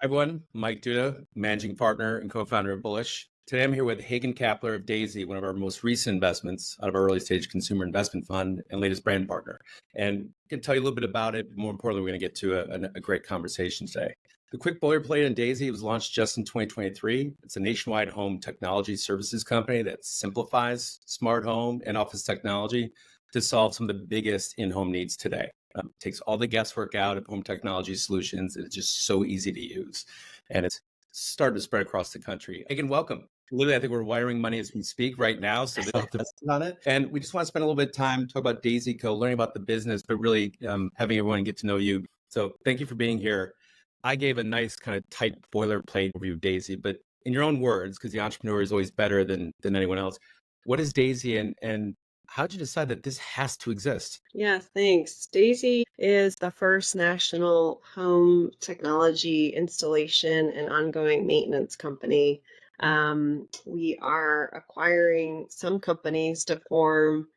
Everyone, Mike Duda, managing partner and co-founder of Bullish. Today I'm here with Hagan Kappler of Daisy, one of our most recent investments out of our early stage consumer investment fund and latest brand partner. And I can tell you a little bit about it, but more importantly, we're going to get to a great conversation today. The quick boilerplate on Daisy was launched just in 2023. It's a nationwide home technology services company that simplifies smart home and office technology to solve some of the biggest in-home needs today. Takes all the guesswork out of home technology solutions. It's just so easy to use. And it's starting to spread across the country. Again, welcome. Literally, I think we're wiring money as we speak right now. So this on it. And we just want to spend a little bit of time, talk about Daisy Co, learning about the business, but really having everyone get to know you. So thank you for being here. I gave a nice kind of tight boilerplate overview of Daisy, but in your own words, because the entrepreneur is always better than anyone else, what is Daisy and how'd you decide that this has to exist? Yeah, thanks. Daisy is the first national home technology installation and ongoing maintenance company. We are acquiring some companies to form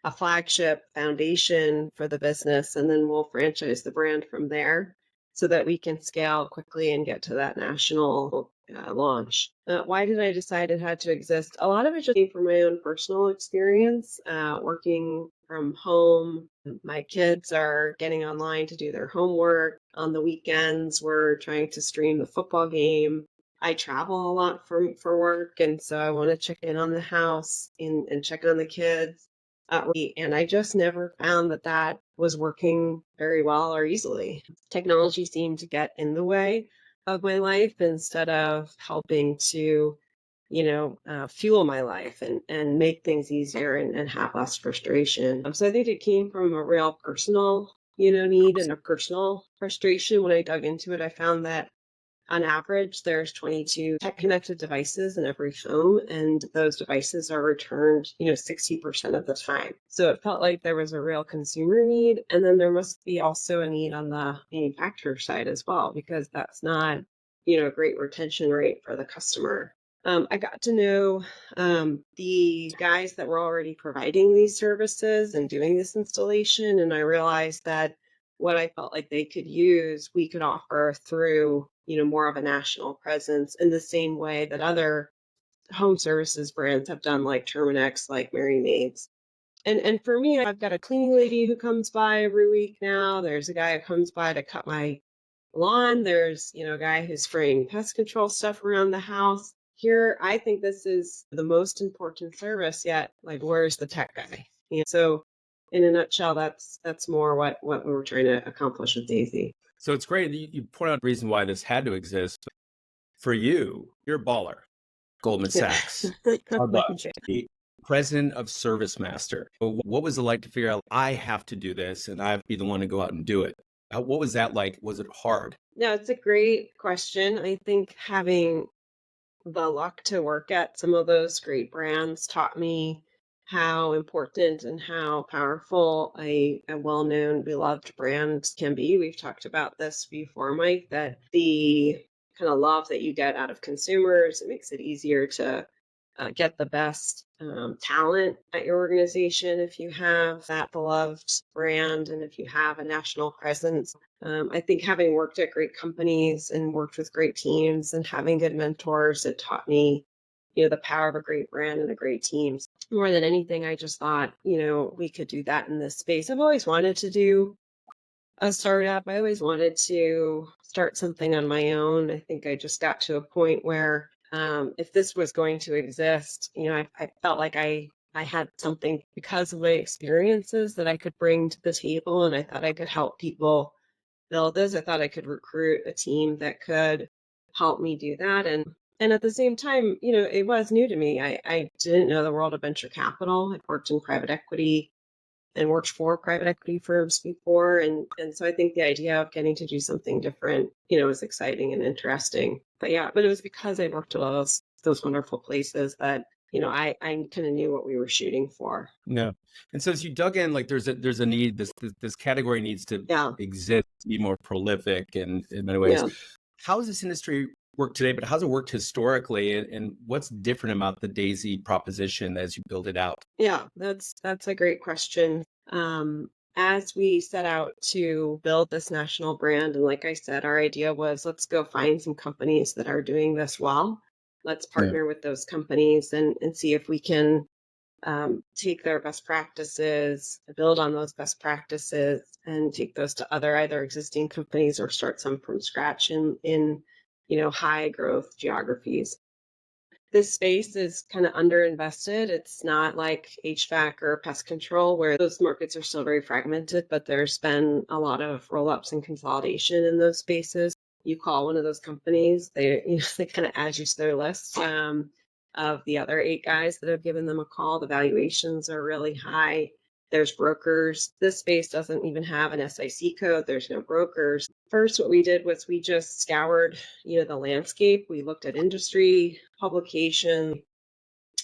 a flagship foundation for the business, and then we'll franchise the brand from there so that we can scale quickly and get to that national launch. Why did I decide it had to exist? A lot of it just came from my own personal experience working from home. My kids are getting online to do their homework. On the weekends, we're trying to stream the football game. I travel a lot for work, and so I want to check in on the house and check on the kids. And I just never found that was working very well or easily. Technology seemed to get in the way of my life instead of helping to, fuel my life and make things easier and have less frustration. So I think it came from a real personal, need and a personal frustration. When I dug into it, I found that on average, there's 22 tech-connected devices in every home, and those devices are returned, 60% of the time. So it felt like there was a real consumer need, and then there must be also a need on the manufacturer side as well, because that's not, a great retention rate for the customer. I got to know the guys that were already providing these services and doing this installation, and I realized that what I felt like they could use, we could offer through, more of a national presence in the same way that other home services brands have done, like Terminex, like Mary Maids. And for me, I've got a cleaning lady who comes by every week now. There's a guy who comes by to cut my lawn. There's, a guy who's spraying pest control stuff around the house. Here, I think this is the most important service yet. Like, where's the tech guy? So in a nutshell, that's more what we were trying to accomplish with Daisy. So it's great. You point out the reason why this had to exist. For you, you're a baller. Goldman Sachs, Starbucks, the president of Service Master. What was it like to figure out, I have to do this and I have to be the one to go out and do it? What was that like? Was it hard? No, it's a great question. I think having the luck to work at some of those great brands taught me how important and how powerful a well-known, beloved brand can be. We've talked about this before, Mike, that the kind of love that you get out of consumers, it makes it easier to get the best talent at your organization if you have that beloved brand and if you have a national presence. I think having worked at great companies and worked with great teams and having good mentors, it taught me, the power of a great brand and a great team. More than anything, I just thought, we could do that in this space. I've always wanted to do a startup. I always wanted to start something on my own. I think I just got to a point where if this was going to exist, I felt like I had something because of my experiences that I could bring to the table, and I thought I could help people build this. I thought I could recruit a team that could help me do that. And at the same time, it was new to me. I didn't know the world of venture capital. I've worked in private equity and worked for private equity firms before. And so I think the idea of getting to do something different, was exciting and interesting. But it was because I worked at all those wonderful places that, I kind of knew what we were shooting for. No. And so as you dug in, like there's a need, this category needs to exist, be more prolific in many ways. Yeah. How does this industry work today, but how's it worked historically? And what's different about the Daisy proposition as you build it out? Yeah, that's a great question. as we set out to build this national brand, and like I said, our idea was let's go find some companies that are doing this well. Let's Yeah. partner with those companies and see if we can take their best practices, build on those best practices, and take those to other either existing companies or start some from scratch in high growth geographies. This space is kind of underinvested. It's not like HVAC or pest control where those markets are still very fragmented, but there's been a lot of roll-ups and consolidation in those spaces. You call one of those companies, they kind of add you to their list of the other 8 guys that have given them a call. The valuations are really high. There's brokers. This space doesn't even have an SIC code. There's no brokers. First, what we did was we just scoured, the landscape. We looked at industry, publication,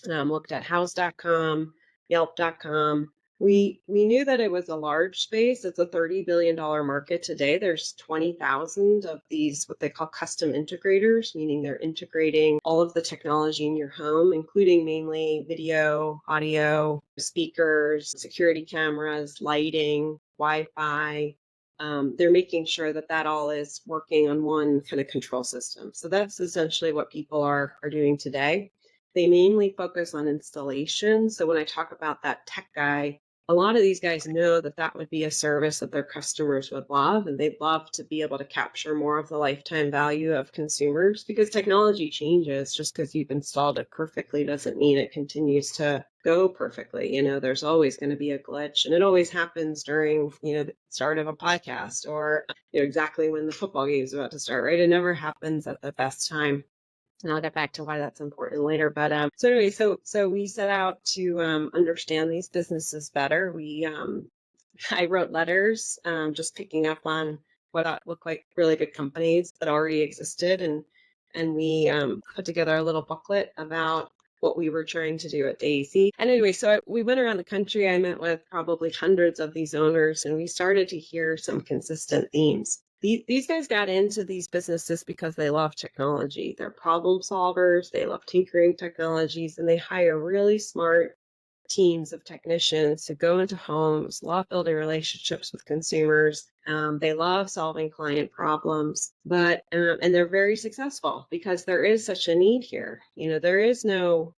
looked at house.com, yelp.com. We knew that it was a large space. It's a $30 billion market today. There's 20,000 of these, what they call custom integrators, meaning they're integrating all of the technology in your home, including mainly video, audio, speakers, security cameras, lighting, Wi-Fi. They're making sure that that all is working on one kind of control system. So that's essentially what people are doing today. They mainly focus on installation. So when I talk about that tech guy, a lot of these guys know that that would be a service that their customers would love, and they'd love to be able to capture more of the lifetime value of consumers because technology changes. Just because you've installed it perfectly doesn't mean it continues to go perfectly. There's always going to be a glitch, and it always happens during, the start of a podcast or, exactly when the football game is about to start, right? It never happens at the best time. And I'll get back to why that's important later. But so anyway, so we set out to understand these businesses better. I wrote letters, just picking up on what looked like really good companies that already existed, and we put together a little booklet about what we were trying to do at Daisy. And anyway, so we went around the country. I met with probably hundreds of these owners, and we started to hear some consistent themes. These guys got into these businesses because they love technology. They're problem solvers. They love tinkering technologies, and they hire really smart teams of technicians to go into homes, love building relationships with consumers. They love solving client problems, but and they're very successful because there is such a need here. There is no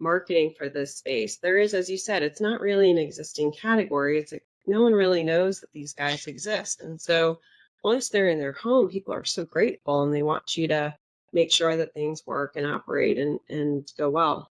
marketing for this space. There is, as you said, it's not really an existing category. No one really knows that these guys exist, and so once they're in their home, people are so grateful and they want you to make sure that things work and operate and go well.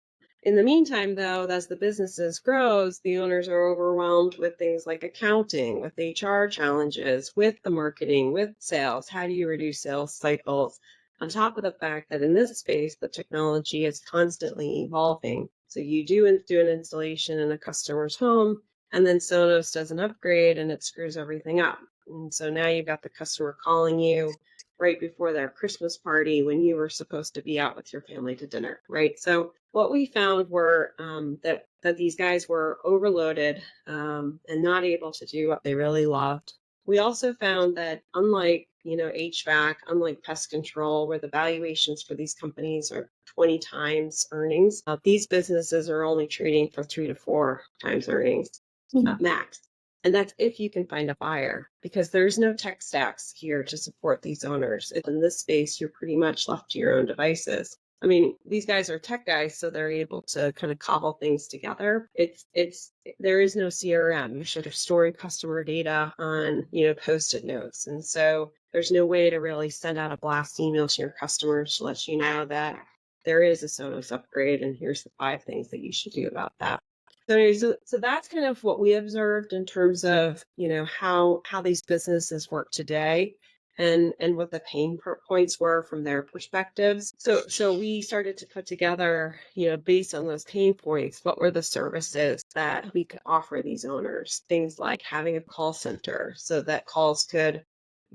In the meantime, though, as the businesses grows, the owners are overwhelmed with things like accounting, with HR challenges, with the marketing, with sales. How do you reduce sales cycles? On top of the fact that in this space, the technology is constantly evolving. So you do an installation in a customer's home, and then Sonos does an upgrade and it screws everything up. And so now you've got the customer calling you right before their Christmas party when you were supposed to be out with your family to dinner, right? So what we found were that these guys were overloaded and not able to do what they really loved. We also found that unlike HVAC, unlike pest control, where the valuations for these companies are 20 times earnings, these businesses are only trading for 3 to 4 times earnings max. And that's if you can find a buyer, because there's no tech stacks here to support these owners. In this space, you're pretty much left to your own devices. I mean, these guys are tech guys, so they're able to kind of cobble things together. There is no CRM. You should have stored customer data on, Post-it notes. And so there's no way to really send out a blast email to your customers to let you know that there is a Sonos upgrade and here's the 5 things that you should do about that. So that's kind of what we observed in terms of, how these businesses work today and what the pain points were from their perspectives. So we started to put together, based on those pain points, what were the services that we could offer these owners? Things like having a call center so that calls could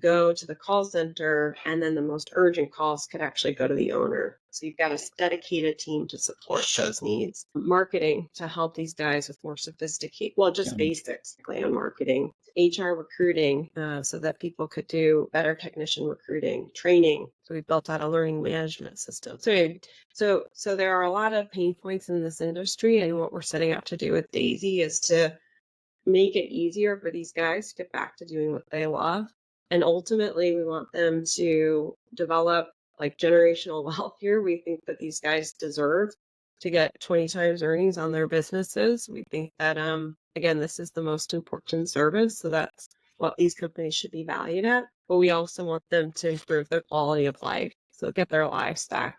go to the call center and then the most urgent calls could actually go to the owner. So you've got a dedicated team to support those needs. Marketing to help these guys with more sophisticated, basics on marketing. HR recruiting so that people could do better technician recruiting. Training. So we built out a learning management system. So there are a lot of pain points in this industry, and what we're setting out to do with Daisy is to make it easier for these guys to get back to doing what they love. And ultimately, we want them to develop like generational wealth here. We think that these guys deserve to get 20 times earnings on their businesses. We think that, again, this is the most important service. So that's what these companies should be valued at. But we also want them to improve their quality of life. So get their lives back.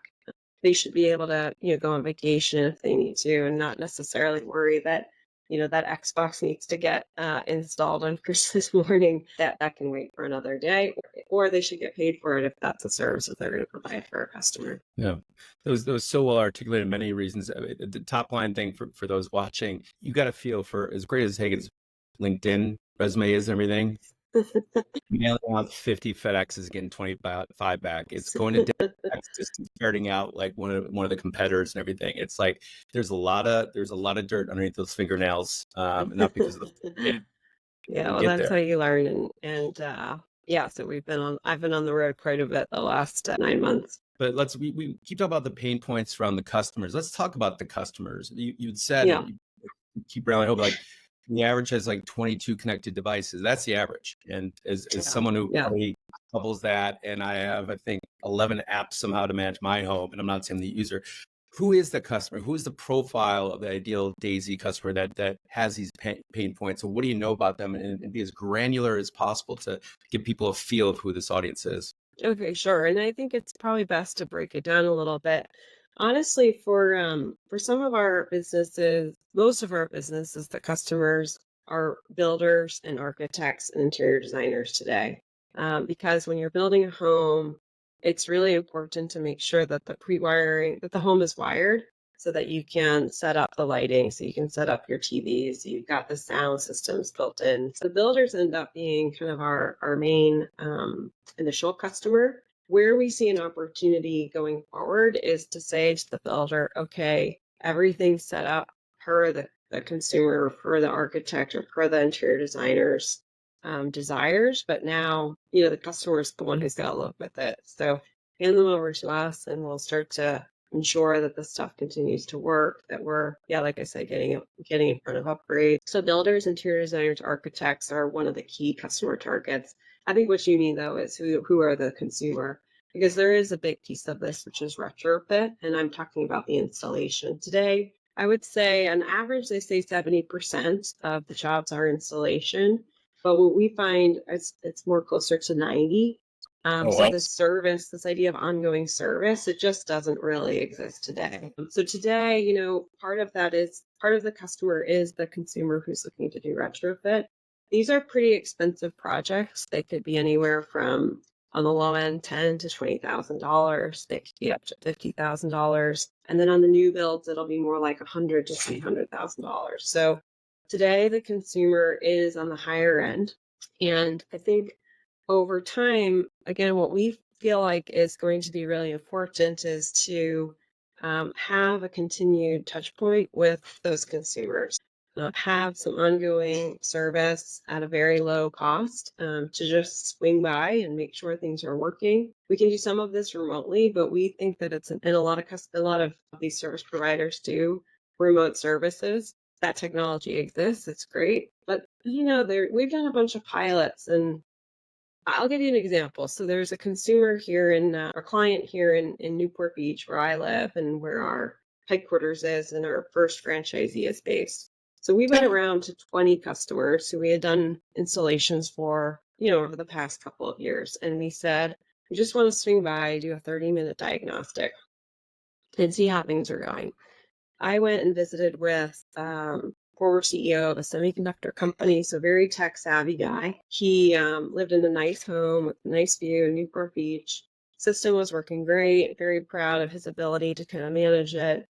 They should be able to, go on vacation if they need to and not necessarily worry that, that Xbox needs to get installed on Christmas morning. That can wait for another day, or they should get paid for it if that's a service that they're going to provide for a customer. Yeah, those so well articulated. Many reasons. The top line thing for those watching, you got to feel for as great as Hagan's LinkedIn resume is and everything. Mailing out 50 FedExes, getting 25 back. It's going to Texas, starting out like one of the competitors and everything. It's like there's a lot of dirt underneath those fingernails, not because of the Yeah, well, that's how you learn, and yeah. So I've been on the road quite a bit the last 9 months. But we keep talking about the pain points around the customers. Let's talk about the customers. You'd said Yeah. you keep rallying hope, like the average has like 22 connected devices. That's the average. And as someone who probably couples that, and I have, I think, 11 apps somehow to manage my home, and I'm not saying the user. Who is the customer? Who is the profile of the ideal Daisy customer that has these pain points? So what do you know about them, and be as granular as possible to give people a feel of who this audience is? Okay, sure. And I think it's probably best to break it down a little bit. Honestly, for some of our businesses, most of our businesses, the customers are builders and architects and interior designers today. Because when you're building a home, it's really important to make sure that that the home is wired so that you can set up the lighting, so you can set up your TVs, so you've got the sound systems built in. So the builders end up being kind of our main initial customer. Where we see an opportunity going forward is to say to the builder, okay, everything's set up per the consumer, per the architect, or per the interior designer's desires, but now, the customer is the one who's got to live with it. So hand them over to us and we'll start to ensure that the stuff continues to work, that we're, like I said, getting in front of upgrades. So builders, interior designers, architects are one of the key customer targets. I think what you mean, though, is who are the consumer, because there is a big piece of this, which is retrofit, and I'm talking about the installation. Today, I would say on average, they say 70% of the jobs are installation, but what we find is it's more closer to 90. So the service, this idea of ongoing service, it just doesn't really exist today. So today, part of the customer is the consumer who's looking to do retrofit. These are pretty expensive projects. They could be anywhere from, on the low end, $10,000 to $20,000. They could be up to $50,000. And then on the new builds, it'll be more like $100,000 to $300,000. So today, the consumer is on the higher end. And I think over time, again, what we feel like is going to be really important is to have a continued touch point with those consumers, have some ongoing service at a very low cost, to just swing by and make sure things are working. We can do some of this remotely, but we think that and a lot of these service providers do remote services. That technology exists. It's great. But, we've done a bunch of pilots, and I'll give you an example. So there's a consumer here our client here in Newport Beach, where I live and where our headquarters is and our first franchisee is based. So we went around to 20 customers who we had done installations for, over the past couple of years. And we said, we just want to swing by, do a 30-minute diagnostic and see how things are going. I went and visited with former CEO of a semiconductor company, so very tech savvy guy. He lived in a nice home with a nice view in Newport Beach. System was working great. Very proud of his ability to kind of manage it.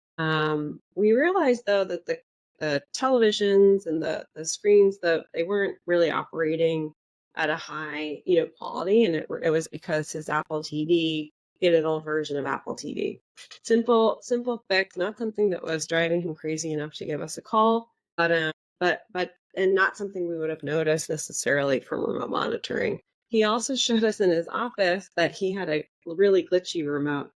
We realized, though, that the televisions and the screens, they weren't really operating at a high quality, and it was because his Apple TV, he had an old version of Apple TV. Simple fix, not something that was driving him crazy enough to give us a call, but and not something we would have noticed necessarily from remote monitoring. He also showed us in his office that he had a really glitchy remote,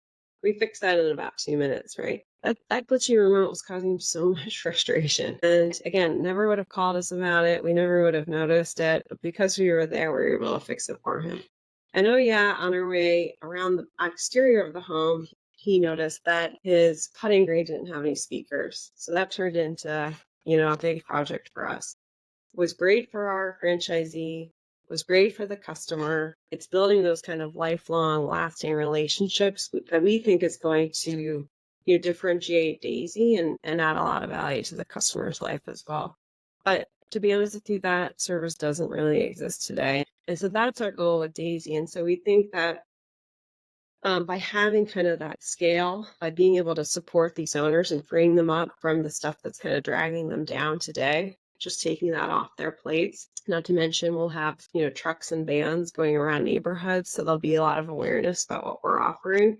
We fixed that in about 2 minutes, right? That glitchy remote was causing so much frustration. And again, never would have called us about it. We never would have noticed it. But because we were there, we were able to fix it for him. And oh yeah, on our way around the exterior of the home, he noticed that his putting green didn't have any speakers. So that turned into, a big project for us. Was great for our franchisee, was great for the customer. It's building those kind of lifelong, lasting relationships that we think is going to differentiate Daisy and add a lot of value to the customer's life as well. But to be honest with you, that service doesn't really exist today. And so that's our goal with Daisy. And so we think that by having kind of that scale, by being able to support these owners and freeing them up from the stuff that's kind of dragging them down today, just taking that off their plates. Not to mention, we'll have, trucks and vans going around neighborhoods. So there'll be a lot of awareness about what we're offering.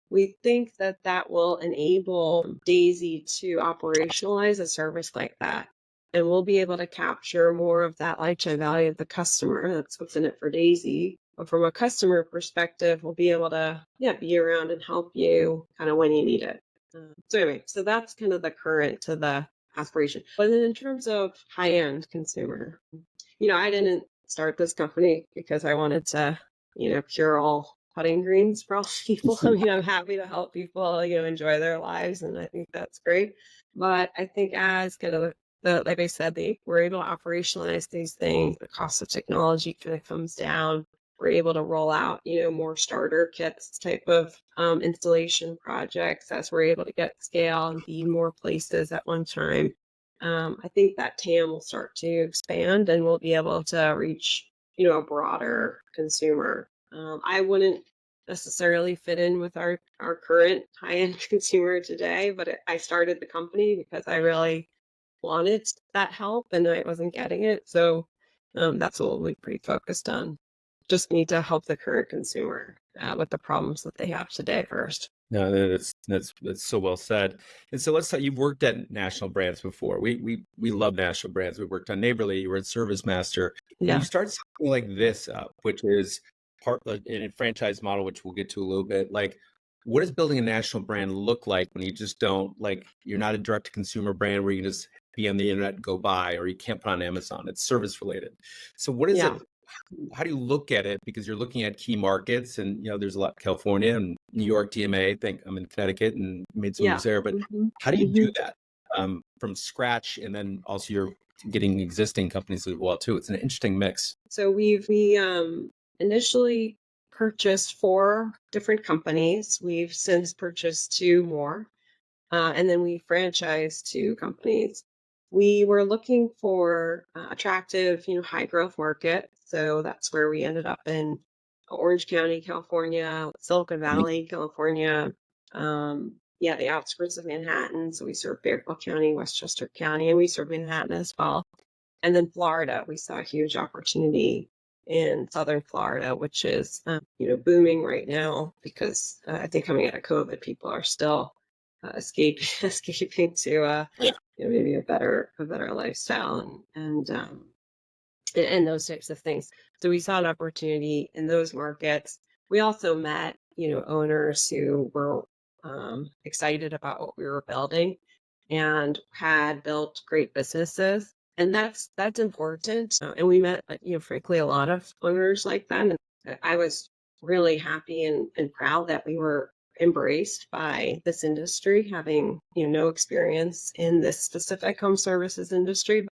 We think that that will enable Daisy to operationalize a service like that. And we'll be able to capture more of that lifetime value of the customer. That's what's in it for Daisy. But from a customer perspective, we'll be able to, be around and help you kind of when you need it. So anyway, so that's kind of the current to the aspiration. But then in terms of high-end consumer, I didn't start this company because I wanted to, cure all putting greens for all people. I mean, I'm happy to help people, enjoy their lives, and I think that's great. But I think as kind of like I said, we're able to operationalize these things. The cost of technology kind of comes down. We're able to roll out, more starter kits type of installation projects as we're able to get scale and be more places at one time. I think that TAM will start to expand and we'll be able to reach, a broader consumer. I wouldn't necessarily fit in with our current high-end consumer today, but I started the company because I really wanted that help and I wasn't getting it. So that's what we'll be pretty focused on. Just need to help the current consumer with the problems that they have today first. No, that's so well said. And so let's say you've worked at national brands before. We love national brands. We worked on Neighborly. You were at Service Master. When Yeah. you start something like this up, which is part in a franchise model, which we'll get to a little bit, like what does building a national brand look like when you just don't you're not a direct to consumer brand where you can just be on the internet and go buy, or you can't put on Amazon. It's service related. So what is Yeah. it? How do you look at it? Because you're looking at key markets and, there's a lot, California and New York, DMA. I think I'm in Connecticut and made some Yeah. moves there, but Mm-hmm. how do you Mm-hmm. do that from scratch? And then also you're getting existing companies as well too. It's an interesting mix. So we initially purchased 4 different companies. We've since purchased 2 more. And then we franchised 2 companies. We were looking for attractive, high growth market. So that's where we ended up in Orange County, California, Silicon Valley, California. The outskirts of Manhattan. So we serve Fairfield County, Westchester County, and we serve Manhattan as well. And then Florida, we saw a huge opportunity in Southern Florida, which is, booming right now because I think coming out of COVID, people are still escaping to maybe a better lifestyle and those types of things. So we saw an opportunity in those markets. We also met owners who were excited about what we were building and had built great businesses, and that's important. And we met frankly a lot of owners like that, and I was really happy and proud that we were embraced by this industry, having no experience in this specific home services industry.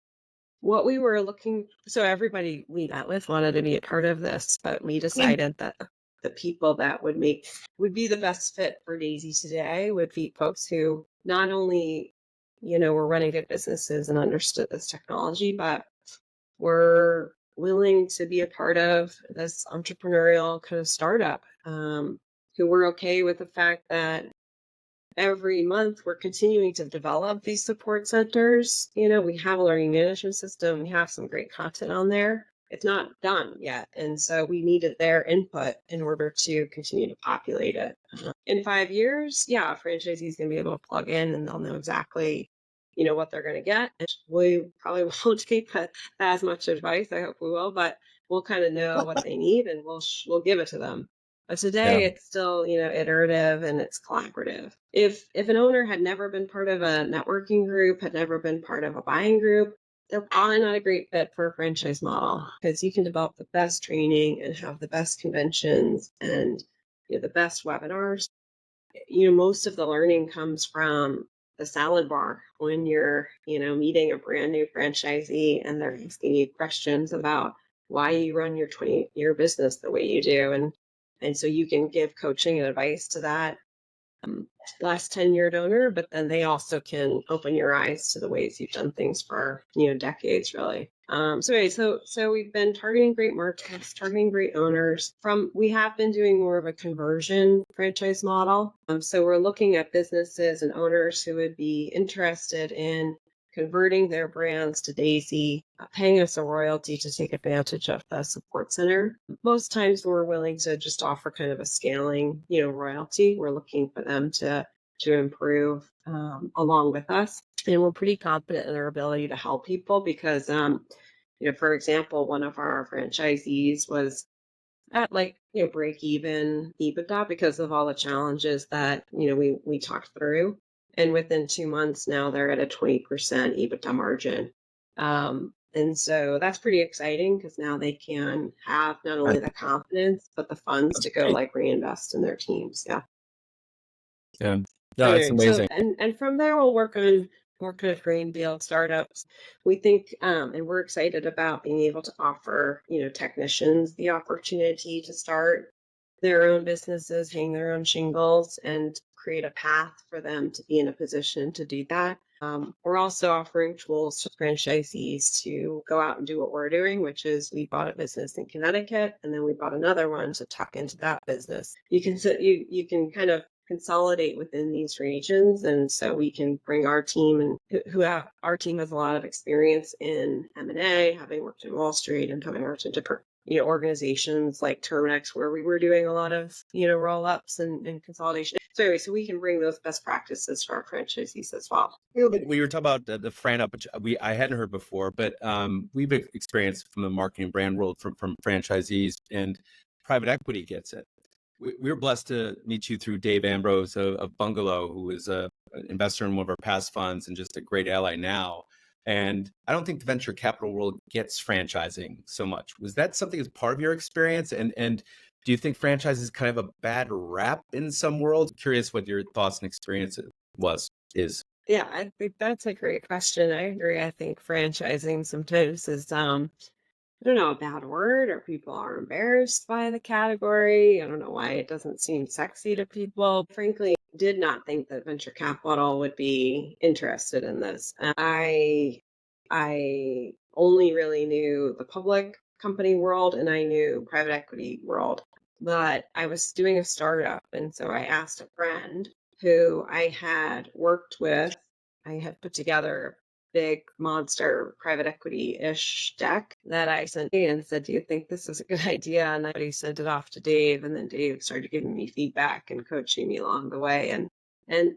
What we were looking, so everybody we met with wanted to be a part of this, but we decided that the people that would be the best fit for Daisy today would be folks who not only, were running good businesses and understood this technology, but were willing to be a part of this entrepreneurial kind of startup, who were okay with the fact that every month we're continuing to develop these support centers. We have a learning management system. We have some great content on there. It's not done yet. And so we needed their input in order to continue to populate it. In 5 years, a franchisee is going to be able to plug in and they'll know exactly, what they're going to get. And we probably won't take as much advice. I hope we will, but we'll kind of know what they need and we'll give it to them. But today it's still, iterative and it's collaborative. If an owner had never been part of a networking group, had never been part of a buying group, they're probably not a great fit for a franchise model because you can develop the best training and have the best conventions and the best webinars. Most of the learning comes from the salad bar when you're, meeting a brand new franchisee and they're asking you questions about why you run your 20-year business the way you do. And so you can give coaching and advice to that last tenured owner, but then they also can open your eyes to the ways you've done things for, decades, really. So we've been targeting great markets, targeting great owners. We have been doing more of a conversion franchise model. So we're looking at businesses and owners who would be interested in converting their brands to Daisy, paying us a royalty to take advantage of the support center. Most times we're willing to just offer kind of a scaling, royalty. We're looking for them to improve along with us. And we're pretty confident in our ability to help people because, for example, one of our franchisees was at break even EBITDA because of all the challenges that, we talked through. And within 2 months now they're at a 20% EBITDA margin. And so that's pretty exciting because now they can have not only the confidence, but the funds to go reinvest in their teams. Yeah. Yeah. No, it's amazing. So, and from there we'll work on greenfield startups. We think, and we're excited about being able to offer, technicians the opportunity to start their own businesses, hang their own shingles, and create a path for them to be in a position to do that. We're also offering tools to franchisees to go out and do what we're doing, which is we bought a business in Connecticut, and then we bought another one to tuck into that business. You can kind of consolidate within these regions, and so we can bring our team our team has a lot of experience in M&A, having worked in Wall Street and having worked in different organizations like Terminex, where we were doing a lot of roll-ups and consolidation. So we can bring those best practices to our franchisees as well. We were talking about the Fran Up, which I hadn't heard before, but we've experienced from the marketing brand world from franchisees, and private equity gets it. We were blessed to meet you through Dave Ambrose of Bungalow, who is an investor in one of our past funds and just a great ally now. And I don't think the venture capital world gets franchising so much. Was that something as part of your experience? And do you think franchise is kind of a bad rap in some world? Curious what your thoughts and experience is. Yeah, I think that's a great question. I agree. I think franchising sometimes is I don't know, a bad word, or people are embarrassed by the category. I don't know why it doesn't seem sexy to people. Frankly, did not think that venture capital would be interested in this. I only really knew the public company world and I knew private equity world, but I was doing a startup. And so I asked a friend who I had worked with. I had put together big monster private equity-ish deck that I sent and said, do you think this is a good idea? And I sent it off to Dave, and then Dave started giving me feedback and coaching me along the way. And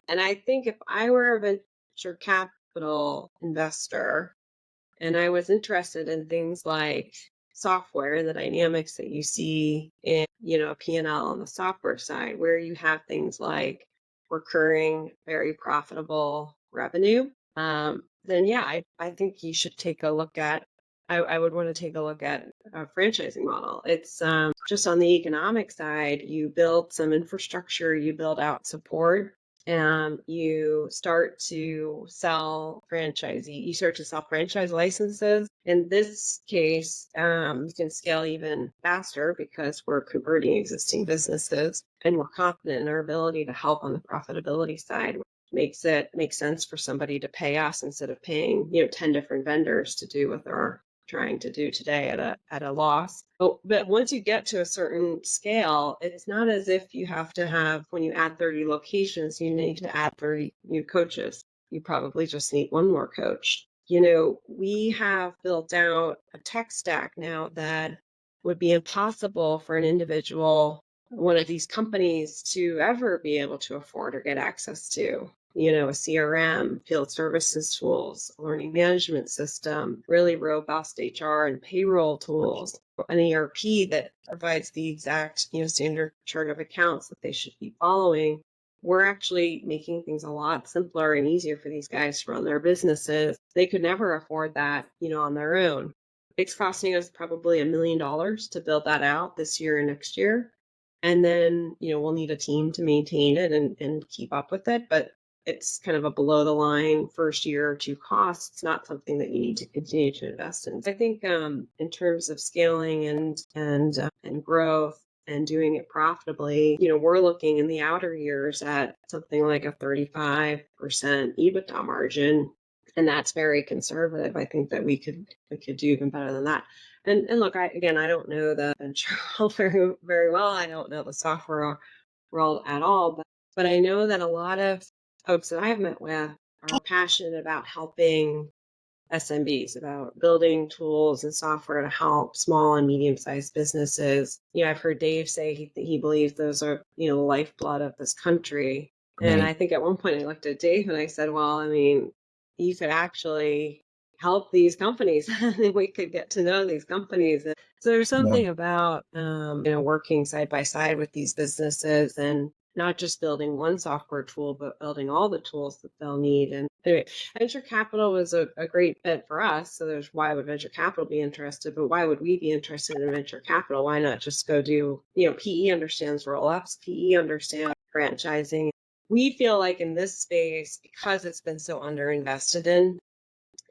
I think if I were a venture capital investor and I was interested in things like software and the dynamics that you see in, a P&L on the software side, where you have things like recurring, very profitable revenue, then yeah, I think you should take a look at, I would want to take a look at a franchising model. It's just on the economic side, you build some infrastructure, you build out support, and you start to sell franchise licenses. In this case, you can scale even faster because we're converting existing businesses and we're confident in our ability to help on the profitability side. Makes sense for somebody to pay us instead of paying 10 different vendors to do what they're trying to do today at a loss. But once you get to a certain scale, it's not as if you have to have, when you add 30 locations, you need to add 30 new coaches. You probably just need one more coach. We have built out a tech stack now that would be impossible for an individual, one of these companies, to ever be able to afford or get access to. a CRM, field services tools, a learning management system, really robust HR and payroll tools, an ERP that provides the exact, standard chart of accounts that they should be following. We're actually making things a lot simpler and easier for these guys to run their businesses. They could never afford that, on their own. It's costing us probably $1 million to build that out this year and next year. And then, we'll need a team to maintain it and keep up with it. But it's kind of a below the line first year or two cost. It's not something that you need to continue to invest in. I think in terms of scaling and growth and doing it profitably, we're looking in the outer years at something like a 35% EBITDA margin. And that's very conservative. I think that we could do even better than that. And look, I don't know the venture world very well. I don't know the software world at all, but I know that a lot of folks that I've met with are passionate about helping SMBs, about building tools and software to help small and medium-sized businesses. I've heard Dave say he believes those are, the lifeblood of this country. And Right. I think at one point I looked at Dave and I said, well, I mean, you could actually help these companies. We could get to know these companies. And so there's something about, working side by side with these businesses and not just building one software tool, but building all the tools that they'll need. And anyway, venture capital was a great fit for us. So there's why would venture capital be interested, but why would we be interested in venture capital? Why not just go do, PE understands roll-ups, PE understands franchising. We feel like in this space, because it's been so underinvested in,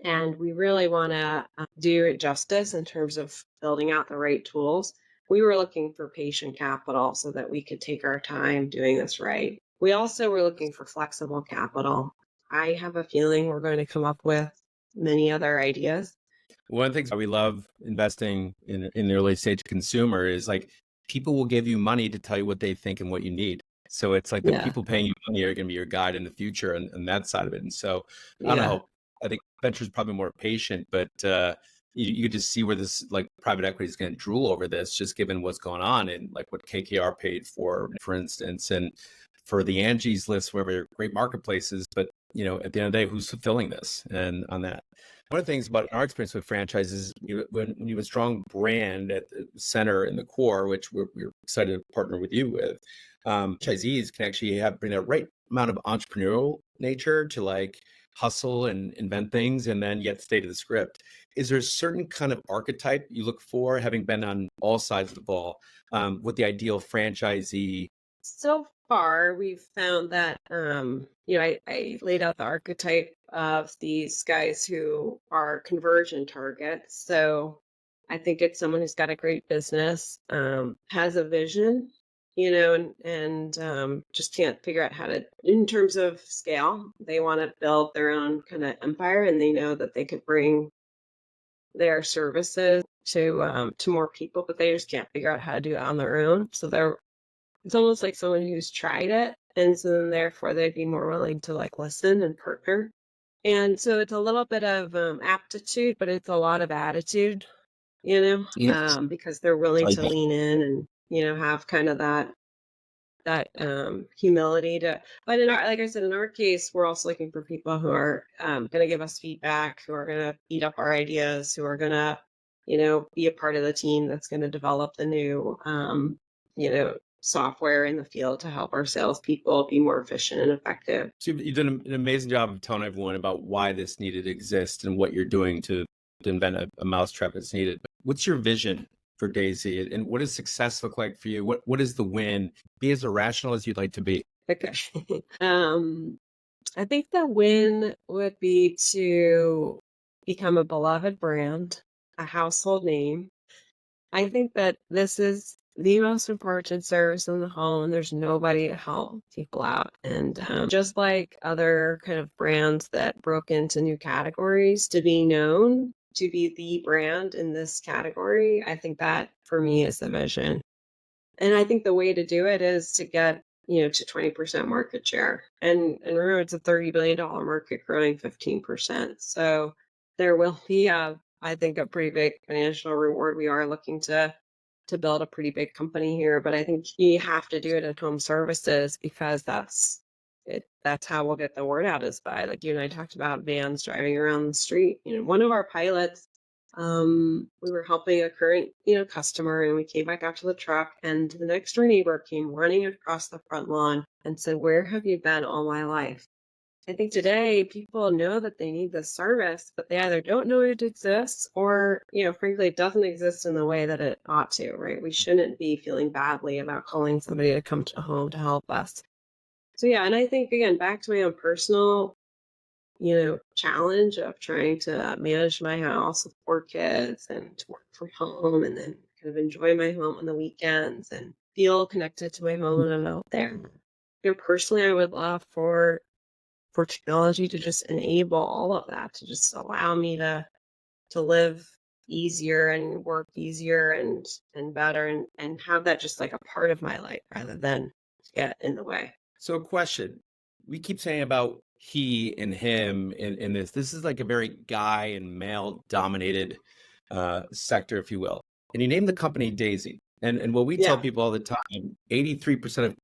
and we really want to do it justice in terms of building out the right tools. We were looking for patient capital so that we could take our time doing this right. We also were looking for flexible capital. I have a feeling we're going to come up with many other ideas. One of the things that we love investing in the early stage consumer is like people will give you money to tell you what they think and what you need. So it's like the Yeah. people paying you money are going to be your guide in the future and that side of it. And so I don't Yeah. know. I think venture is probably more patient, but you could just see where this like private equity is going to drool over this, just given what's going on and like what KKR paid for instance, and for the Angie's List, where they're great marketplaces. But at the end of the day, who's fulfilling this? And on that, one of the things about our experience with franchises, when you have a strong brand at the center and the core, which we're excited to partner with you with, franchisees can actually bring the right amount of entrepreneurial nature to like hustle and invent things and then yet stay to the script. Is there a certain kind of archetype you look for, having been on all sides of the ball, with the ideal franchisee? So far, we've found that, I laid out the archetype of these guys who are conversion targets. So I think it's someone who's got a great business, has a vision, and just can't figure out how to, in terms of scale, they want to build their own kind of empire, and they know that they could bring their services to more people, but they just can't figure out how to do it on their own. So it's almost like someone who's tried it, and so then therefore they'd be more willing to like listen and partner. And so it's a little bit of aptitude, but it's a lot of attitude, because they're willing to lean in and have kind of that humility to. But like I said, in our case, we're also looking for people who are going to give us feedback, who are going to eat up our ideas, who are going to be a part of the team that's going to develop the new software in the field to help our salespeople be more efficient and effective. So you've done an amazing job of telling everyone about why this needed to exist and what you're doing to invent a mousetrap that's needed. But what's your vision for Daisy, and what does success look like for you? What is the win? Be as irrational as you'd like to be. Okay. I think the win would be to become a beloved brand, a household name. I think that this is the most important service in the home, and there's nobody to help people out. And just like other kind of brands that broke into new categories, to be known, to be the brand in this category, I think that for me is the vision. And I think the way to do it is to get to 20% market share. And remember, it's a $30 billion market growing 15%. So there will be, I think, a pretty big financial reward. We are looking to build a pretty big company here, but I think you have to do it at home services because that's that's how we'll get the word out, is by, like you and I talked about, vans driving around the street. One of our pilots, we were helping a current, customer, and we came back out to the truck, and the next door neighbor came running across the front lawn and said, "Where have you been all my life?" I think today people know that they need this service, but they either don't know it exists, or, frankly, it doesn't exist in the way that it ought to, right? We shouldn't be feeling badly about calling somebody to come to home to help us. So yeah, and I think, again, back to my own personal, challenge of trying to manage my house with 4 kids and to work from home and then kind of enjoy my home on the weekends and feel connected to my home when I'm out there. Personally, I would love for technology to just enable all of that, to just allow me to live easier and work easier and better, and have that just like a part of my life rather than get in the way. So, a question. We keep saying about he and him in this. This is like a very guy and male dominated sector, if you will. And you name the company Daisy. And what we tell Yeah. people all the time, 83% of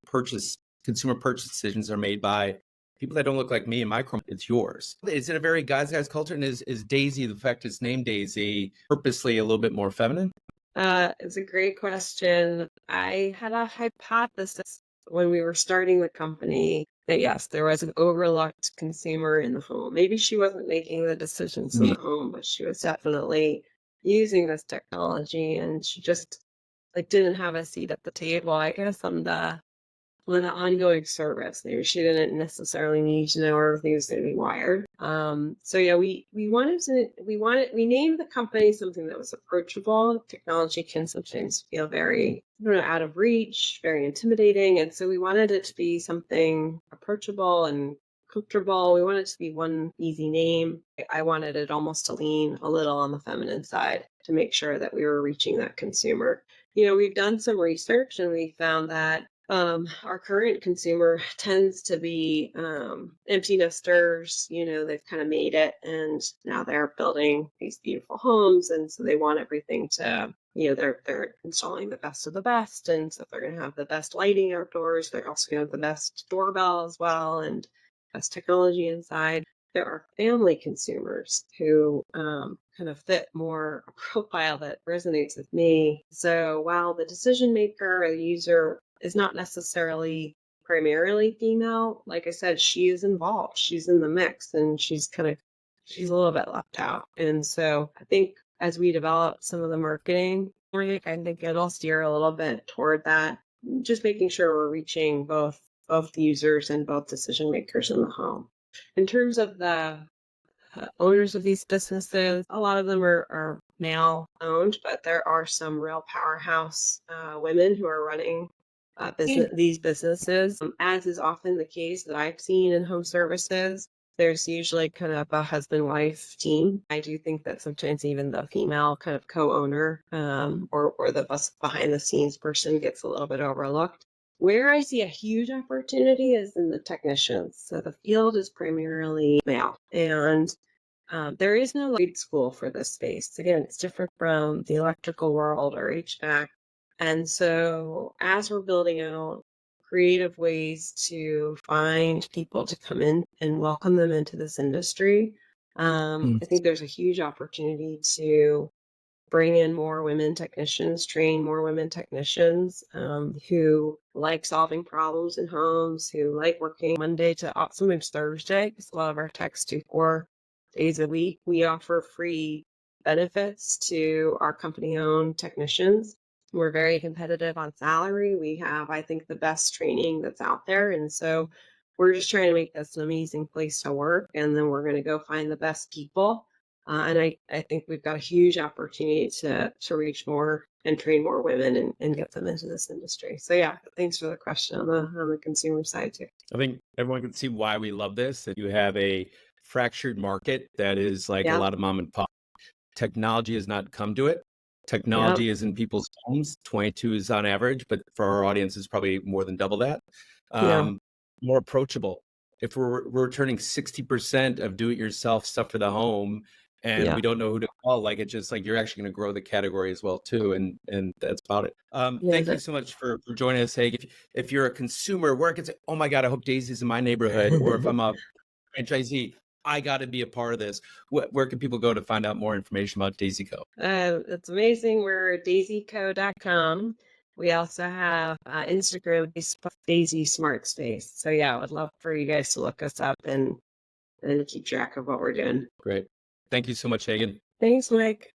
consumer purchase decisions are made by people that don't look like me and my chrome. It's yours. Is it a very guys culture? And is Daisy, the fact it's named Daisy, purposely a little bit more feminine? It's a great question. I had a hypothesis when we were starting the company that yes, there was an overlooked consumer in the home. Maybe she wasn't making the decisions in the home, but she was definitely using this technology, and she just like didn't have a seat at the table, I guess, on the ongoing service. Maybe she didn't necessarily need to know everything was going to be wired. So yeah, we named the company something that was approachable. Technology can sometimes feel very, out of reach, very intimidating, and so we wanted it to be something approachable and comfortable. We wanted it to be one easy name. I wanted it almost to lean a little on the feminine side to make sure that we were reaching that consumer. We've done some research and we found that our current consumer tends to be empty nesters. They've kind of made it, and now they're building these beautiful homes, and so they want everything to, they're installing the best of the best, and so they're going to have the best lighting outdoors. They're also going to have the best doorbell as well, and best technology inside. There are family consumers who kind of fit more a profile that resonates with me. So while the decision maker or the user is not necessarily primarily female, like I said, she is involved. She's in the mix, and she's a little bit left out. And so I think as we develop some of the marketing, I think it'll steer a little bit toward that, just making sure we're reaching both the users and both decision makers in the home. In terms of the owners of these businesses, a lot of them are male owned, but there are some real powerhouse women who are running these businesses. As is often the case that I've seen in home services, there's usually kind of a husband-wife team. I do think that sometimes even the female kind of co-owner or the behind-the-scenes person gets a little bit overlooked. Where I see a huge opportunity is in the technicians. So the field is primarily male, and there is no grade school for this space. Again, it's different from the electrical world or HVAC. And so as we're building out creative ways to find people to come in and welcome them into this industry, I think there's a huge opportunity to bring in more women technicians, train more women technicians who like solving problems in homes, who like working Monday to sometimes Thursday, because a lot of our techs do 4 days a week. We offer free benefits to our company-owned technicians. We're very competitive on salary. We have, I think, the best training that's out there. And so we're just trying to make this an amazing place to work. And then we're going to go find the best people. And I think we've got a huge opportunity to reach more and train more women and get them into this industry. So yeah, thanks for the question on the consumer side too. I think everyone can see why we love this. That you have a fractured market that is like a lot of mom and pop. Technology has not come to it. Technology is in people's homes. 22 is on average, but for our audience, it's probably more than double that. More approachable. If we're returning 60% of do-it-yourself stuff for the home, and Yeah. we don't know who to call. Like, it's just like you're actually going to grow the category as well too, and that's about it. Yeah, Thank you so much for joining us, Hagen. If you're a consumer, where I can say, oh my God, I hope Daisy's in my neighborhood, or if I'm a franchisee, I got to be a part of this. Where can people go to find out more information about Daisy Co? It's amazing. We're daisyco.com. We also have Instagram, Facebook, Daisy Smart Space. So yeah, I would love for you guys to look us up and keep track of what we're doing. Great. Thank you so much, Hagen. Thanks, Mike.